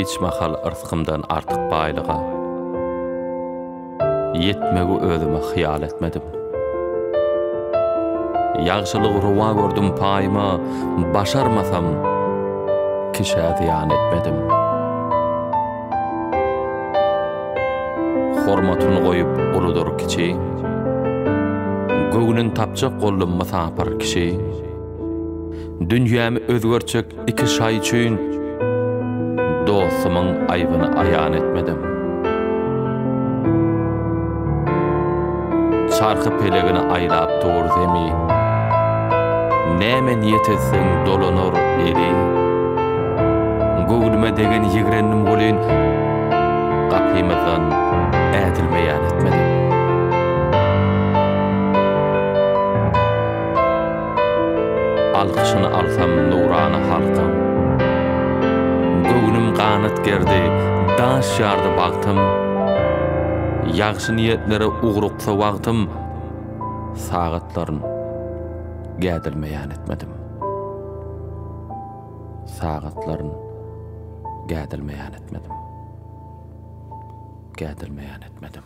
hiç mahal ırzkımdan artık baylığa. Yetmegi özüme hiyal etmedim. Yağşılık ruva gördüm payıma, başarmasam kişe ziyan etmedim. Hormatını koyup uludur kiçi, göğünün tapçak gollumma sapar kişi. Dünyamı özgörçek iki şay üçün, dostumun ayıbını ayan etmedim. Çarkı pelegini aylap doğur zemi, näme niyet etseň dolanor eli. Göwülme degen ýigrennim bolyn, gapymyzdan ädilmeýän etmedim. Alkyşyny alsam nurana halkym, göwünüm ganat gerdi, daş ýardy bagtym. Ýagşy niýetlere ugruksa wagtym, sagatlaryň gädilmeýän etmedim. Sagatlaryň gädilmeýän etmedim.